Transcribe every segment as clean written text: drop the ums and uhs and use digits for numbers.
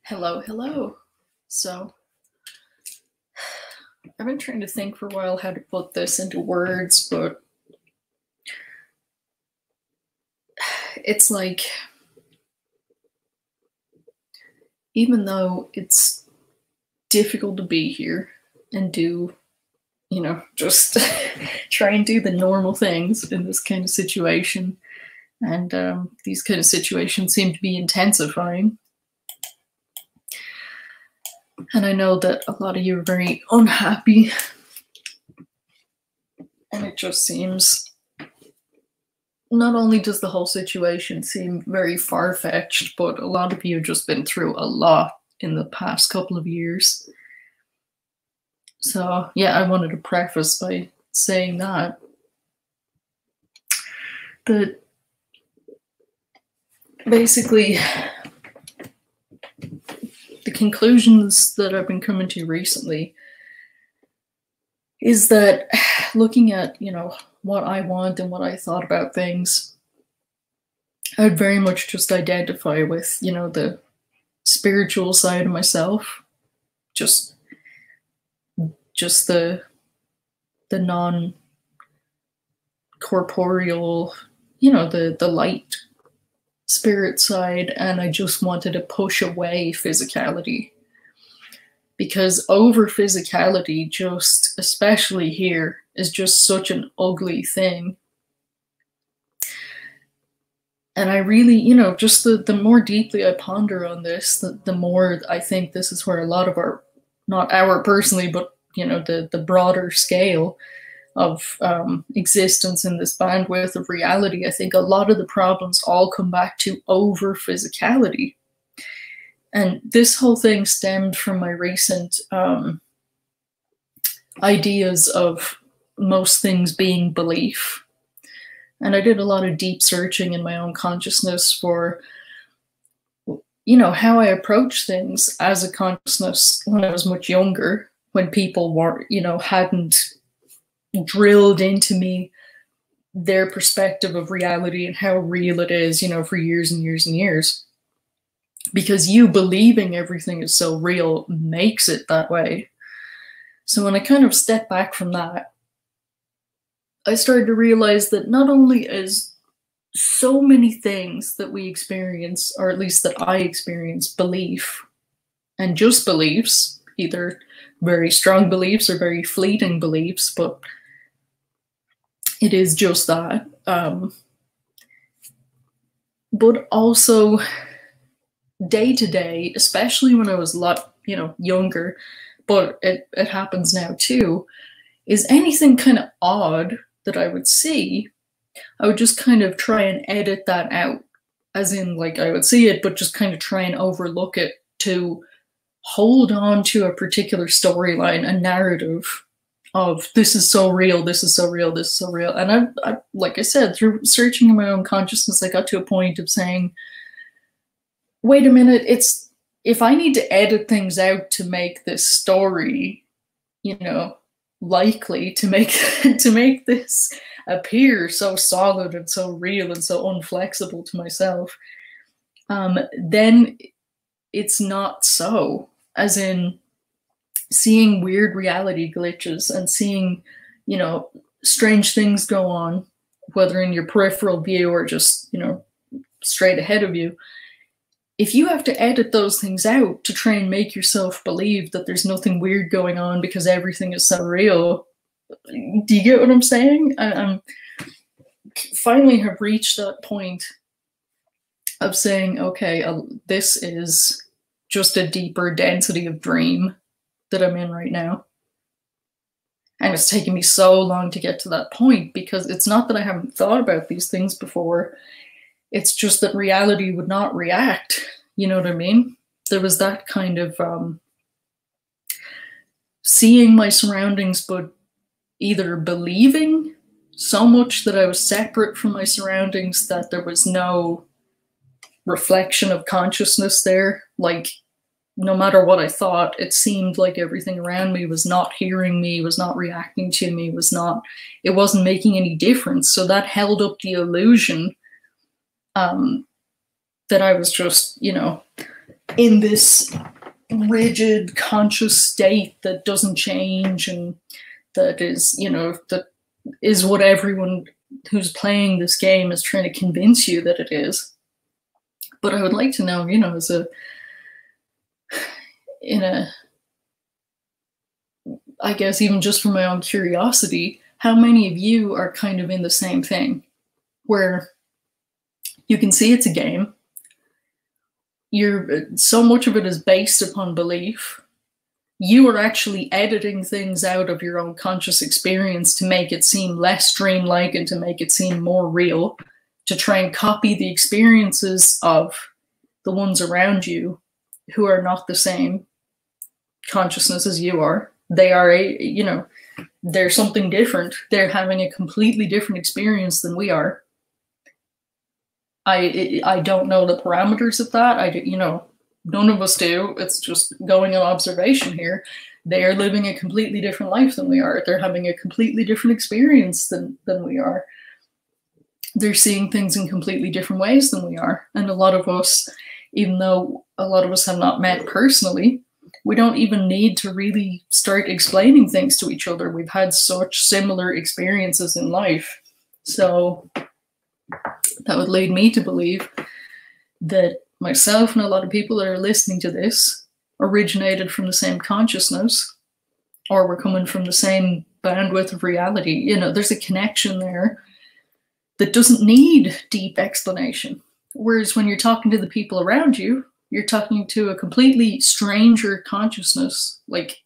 Hello, hello. So, I've been trying to think for a while how to put this into words, but it's like, even though it's difficult to be here and do, just try and do the normal things in this kind of situation, and these kind of situations seem to be intensifying. And I know that a lot of you are very unhappy, and it just seems, not only does the whole situation seem very far-fetched, but a lot of you have just been through a lot in the past couple of years. So yeah, I wanted to preface by saying that basically the conclusions that I've been coming to recently is that looking at, what I want and what I thought about things, I would very much just identify with, the spiritual side of myself, just the non-corporeal, the light spirit side, and I just wanted to push away physicality. Because over physicality, just especially here, is just such an ugly thing. And I really, just the more deeply I ponder on this, the more I think this is where a lot of our, not our personally, but, the broader scale of existence in this bandwidth of reality, I think a lot of the problems all come back to over physicality. And this whole thing stemmed from my recent ideas of most things being belief. And I did a lot of deep searching in my own consciousness for, how I approach things as a consciousness when I was much younger, when people were, hadn't drilled into me their perspective of reality and how real it is, for years and years and years. Because you believing everything is so real makes it that way. So when I kind of stepped back from that, I started to realize that not only is so many things that we experience, or at least that I experience, belief, and just beliefs, either very strong beliefs or very fleeting beliefs, but it is just that. But also, day to day, especially when I was a lot, younger, but it happens now too, is anything kind of odd that I would see, I would just kind of try and edit that out. As in, like, I would see it, but just kind of try and overlook it to hold on to a particular storyline, a narrative of this is so real, this is so real, this is so real. And I like I said, through searching in my own consciousness, I got to a point of saying, wait a minute, if I need to edit things out to make this story, likely to make this appear so solid and so real and so unflexible to myself, then it's not so. As in, seeing weird reality glitches and seeing, strange things go on, whether in your peripheral view or just, straight ahead of you. If you have to edit those things out to try and make yourself believe that there's nothing weird going on because everything is so real, do you get what I'm saying? I finally have reached that point of saying, okay, this is just a deeper density of dream that I'm in right now. And it's taken me so long to get to that point, because it's not that I haven't thought about these things before. It's just that reality would not react. You know what I mean? There was that kind of seeing my surroundings, but either believing so much that I was separate from my surroundings that there was no reflection of consciousness there. Like, no matter what I thought, it seemed like everything around me was not hearing me, was not reacting to me, it wasn't making any difference. So that held up the illusion that I was just, in this rigid conscious state that doesn't change, and that is, that is what everyone who's playing this game is trying to convince you that it is. But I would like to know, I guess even just for my own curiosity, how many of you are kind of in the same thing, where you can see it's a game, so much of it is based upon belief. You are actually editing things out of your own conscious experience to make it seem less dreamlike and to make it seem more real, to try and copy the experiences of the ones around you who are not the same consciousness as you are. They are they're something different. They're having a completely different experience than we are. I don't know the parameters of that. None of us do. It's just going on observation here. They are living a completely different life than we are. They're having a completely different experience than we are. They're seeing things in completely different ways than we are. And a lot of us, even though a lot of us have not met personally, we don't even need to really start explaining things to each other. We've had such similar experiences in life. So that would lead me to believe that myself and a lot of people that are listening to this originated from the same consciousness, or we're coming from the same bandwidth of reality. There's a connection there that doesn't need deep explanation. Whereas when you're talking to the people around you, you're talking to a completely stranger consciousness, like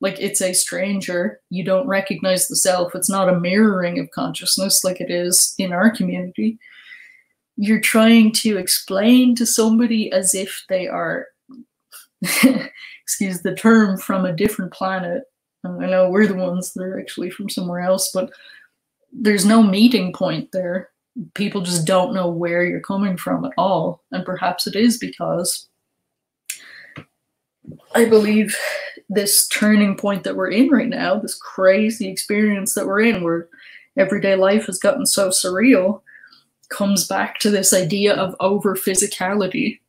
it's a stranger. You don't recognize the self. It's not a mirroring of consciousness like it is in our community. You're trying to explain to somebody as if they are, excuse the term, from a different planet. And I know we're the ones that are actually from somewhere else, but there's no meeting point there. People just don't know where you're coming from at all. And perhaps it is because I believe this turning point that we're in right now, this crazy experience that we're in, where everyday life has gotten so surreal, comes back to this idea of over physicality.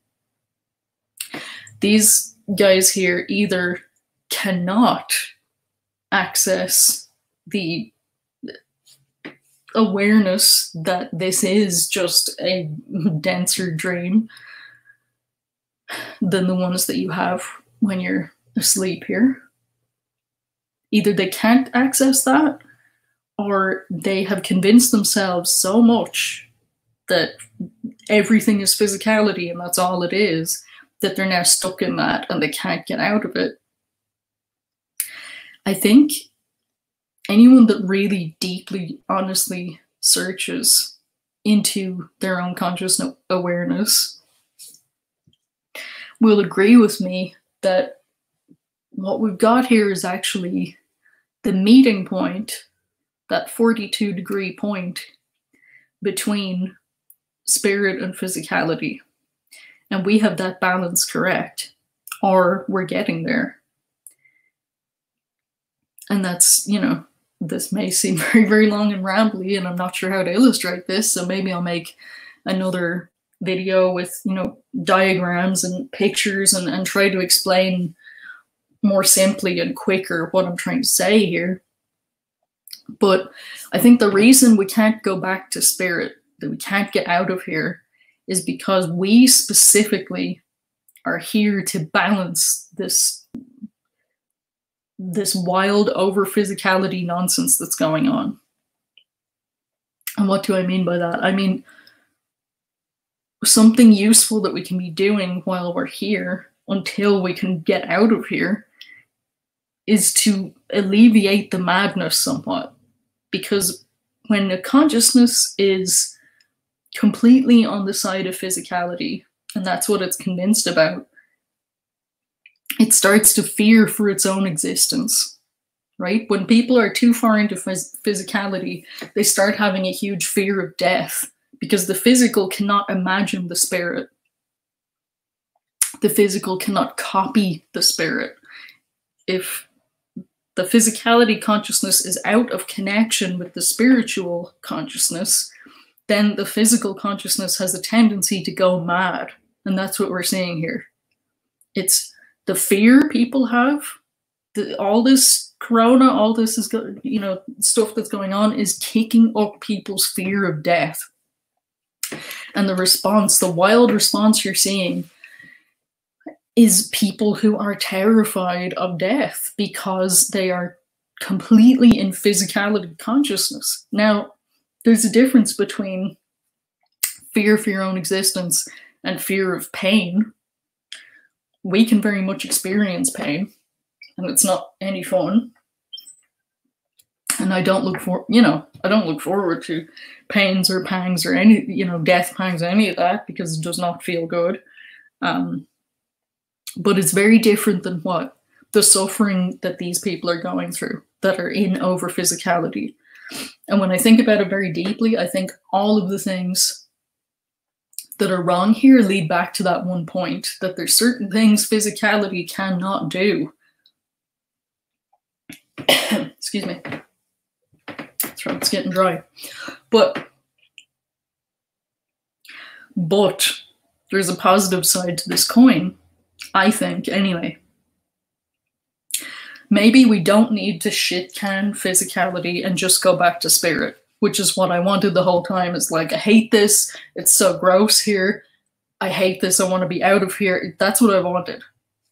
These guys here either cannot access the awareness that this is just a denser dream than the ones that you have when you're asleep here. Either they can't access that, or they have convinced themselves so much that everything is physicality and that's all it is, that they're now stuck in that and they can't get out of it. I think anyone that really deeply, honestly searches into their own conscious awareness will agree with me that what we've got here is actually the meeting point, that 42-degree point between spirit and physicality. And we have that balance correct, or we're getting there. And that's, this may seem very, very long and rambly, and I'm not sure how to illustrate this, so maybe I'll make another video with, diagrams and pictures and try to explain more simply and quicker what I'm trying to say here. But I think the reason we can't go back to spirit, that we can't get out of here, is because we specifically are here to balance this wild over physicality nonsense that's going on. And what do I mean by that? I mean, something useful that we can be doing while we're here until we can get out of here is to alleviate the madness somewhat. Because when a consciousness is completely on the side of physicality, and that's what it's convinced about, it starts to fear for its own existence, right? When people are too far into physicality, they start having a huge fear of death, because the physical cannot imagine the spirit. The physical cannot copy the spirit. If the physicality consciousness is out of connection with the spiritual consciousness, then the physical consciousness has a tendency to go mad. And that's what we're seeing here. It's the fear people have. All this corona, all this is, stuff that's going on is kicking up people's fear of death. And the response, the wild response you're seeing, is people who are terrified of death because they are completely in physicality consciousness. Now, there's a difference between fear for your own existence and fear of pain. We can very much experience pain, and it's not any fun. And I don't look forward to pains or pangs or any, death pangs or any of that, because it does not feel good. But it's very different than what the suffering that these people are going through that are in over physicality. And when I think about it very deeply, I think all of the things that are wrong here lead back to that one point, that there's certain things physicality cannot do. Excuse me. Throat's getting dry. But there's a positive side to this coin, I think, anyway. Maybe we don't need to shit can physicality and just go back to spirit, which is what I wanted the whole time. Is like, I hate this. It's so gross here. I hate this. I want to be out of here. That's what I wanted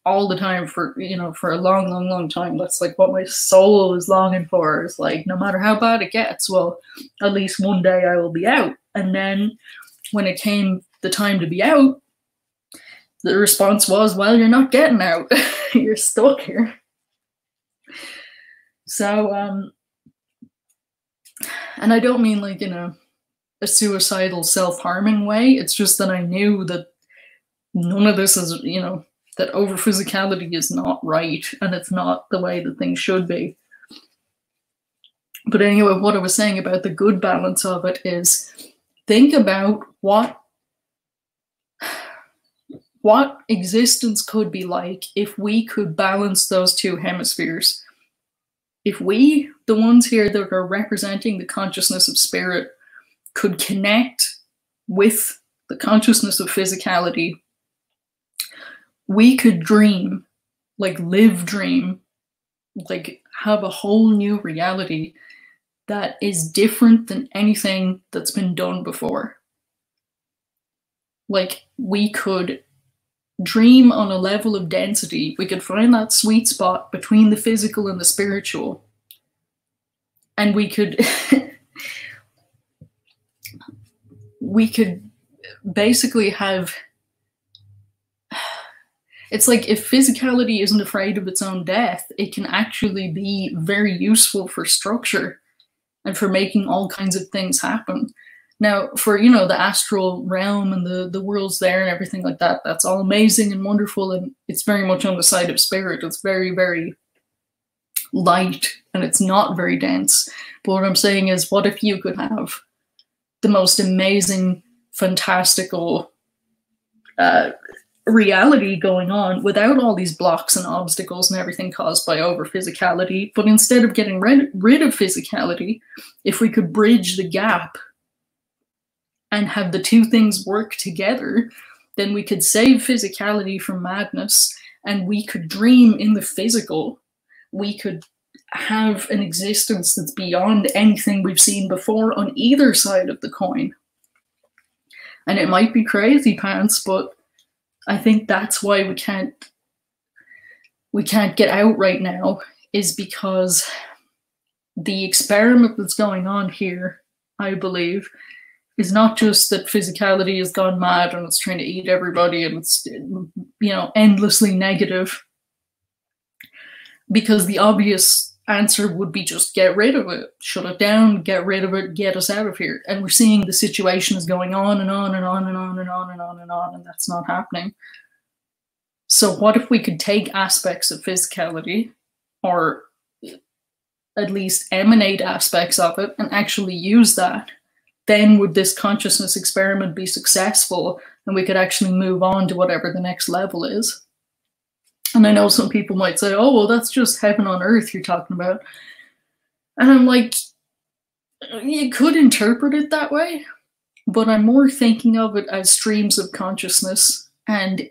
all the time for a long, long, long time. That's like what my soul is longing for. It's like, no matter how bad it gets, well, at least one day I will be out. And then when it came the time to be out, the response was, well, you're not getting out. You're stuck here. So, and I don't mean like, a suicidal self-harming way. It's just that I knew that none of this is, that over physicality is not right, and it's not the way that things should be. But anyway, what I was saying about the good balance of it is, think about what existence could be like if we could balance those two hemispheres. If we, the ones here that are representing the consciousness of spirit, could connect with the consciousness of physicality, we could dream, like live dream, like have a whole new reality that is different than anything that's been done before. Like, we could dream on a level of density. We could find that sweet spot between the physical and the spiritual. And we could basically have, it's like, if physicality isn't afraid of its own death, it can actually be very useful for structure and for making all kinds of things happen. Now, for, the astral realm and the worlds there and everything like that, that's all amazing and wonderful, and it's very much on the side of spirit. It's very, very light, and it's not very dense. But what I'm saying is, what if you could have the most amazing, fantastical reality going on without all these blocks and obstacles and everything caused by over physicality, but instead of getting rid of physicality, if we could bridge the gap and have the two things work together, then we could save physicality from madness, and we could dream in the physical. We could have an existence that's beyond anything we've seen before on either side of the coin. And it might be crazy pants, but I think that's why we can't get out right now, is because the experiment that's going on here, I believe, is not just that physicality has gone mad and it's trying to eat everybody and it's, endlessly negative. Because the obvious answer would be just get rid of it, shut it down, get rid of it, get us out of here. And we're seeing the situation is going on and on and on and on and on and on and on, and that's not happening. So what if we could take aspects of physicality, or at least emanate aspects of it, and actually use that? Then would this consciousness experiment be successful, and we could actually move on to whatever the next level is. And I know some people might say, oh, well, that's just heaven on earth you're talking about. And I'm like, you could interpret it that way, but I'm more thinking of it as streams of consciousness. And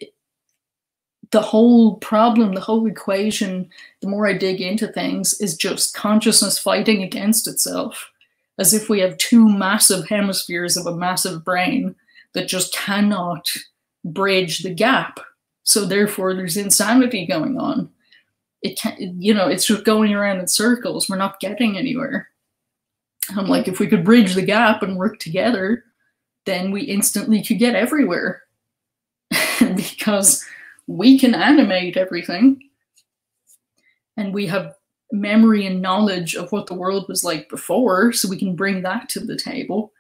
the whole problem, the whole equation, the more I dig into things, is just consciousness fighting against itself. As if we have two massive hemispheres of a massive brain that just cannot bridge the gap. So therefore there's insanity going on. It can't, you know, it's just going around in circles. We're not getting anywhere. I'm like, if we could bridge the gap and work together, then we instantly could get everywhere. Because we can animate everything. And we have memory and knowledge of what the world was like before, so we can bring that to the table.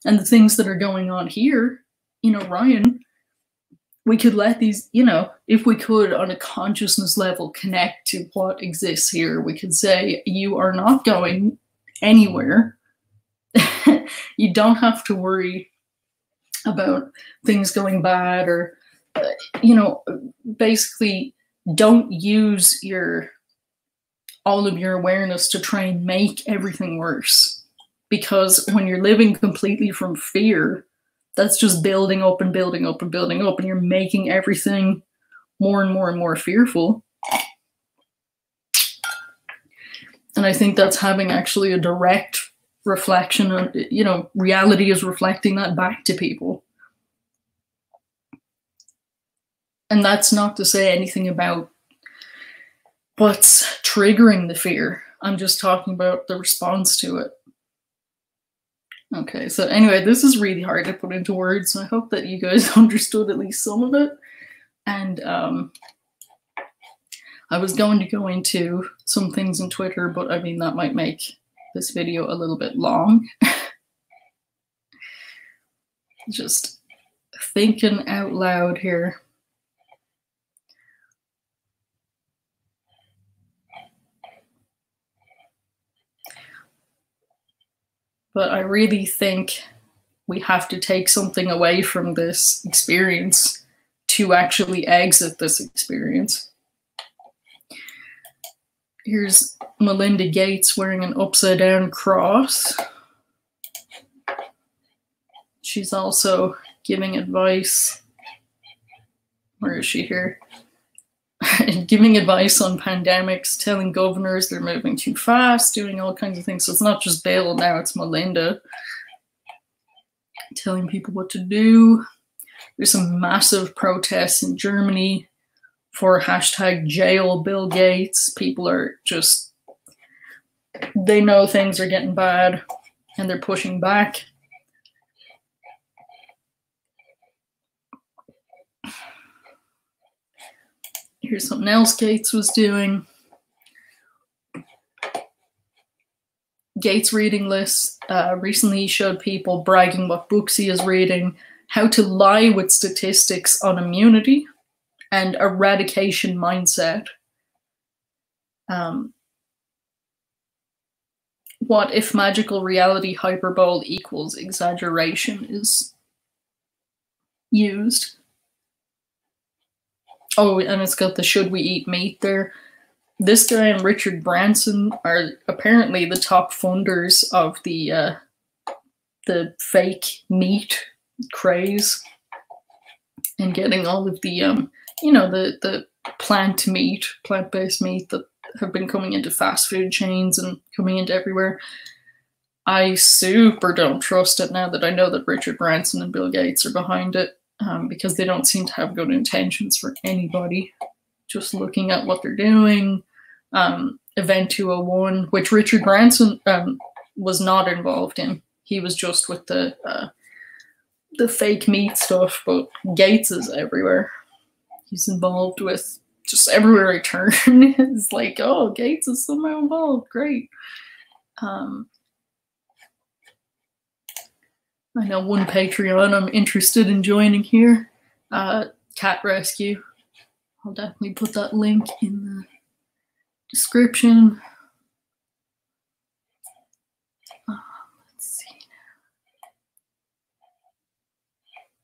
And the things that are going on here in Orion, we could let these, you know, if we could on a consciousness level connect to what exists here, we could say, you are not going anywhere. You don't have to worry about things going bad, or, you know, basically don't use all of your awareness to try and make everything worse. Because when you're living completely from fear, that's just building up and building up and building up, and you're making everything more and more and more fearful. And I think that's having actually a direct reflection on, you know, reality is reflecting that back to people. And that's not to say anything about what's triggering the fear. I'm just talking about the response to it. Okay, so anyway, this is really hard to put into words, so I hope that you guys understood at least some of it. And I was going to go into some things on Twitter, but I mean, that might make this video a little bit long. Just thinking out loud here. But I really think we have to take something away from this experience to actually exit this experience. Here's Melinda Gates wearing an upside down cross. She's also giving advice. Where is she here? Giving advice on pandemics, telling governors they're moving too fast, doing all kinds of things. So it's not just Bill now, it's Melinda telling people what to do. There's some massive protests in Germany for hashtag jail Bill Gates. People are just, they know things are getting bad and they're pushing back. Here's something else Gates was doing. Gates reading lists. Recently he showed people bragging what books he is reading, how to lie with statistics on immunity, and eradication mindset. What if magical reality hyperbole equals exaggeration is used. Oh, and it's got the should we eat meat there. This guy and Richard Branson are apparently the top funders of the fake meat craze and getting all of the you know, the plant-based meat that have been coming into fast food chains and coming into everywhere. I super don't trust it now that I know that Richard Branson and Bill Gates are behind it. Because they don't seem to have good intentions for anybody. Just looking at what they're doing. Event 201, which Richard Branson was not involved in. He was just with the fake meat stuff, but Gates is everywhere. He's involved with just everywhere I turn. It's like, oh, Gates is somehow involved. Great. I know one Patreon I'm interested in joining here. Cat Rescue. I'll definitely put that link in the description.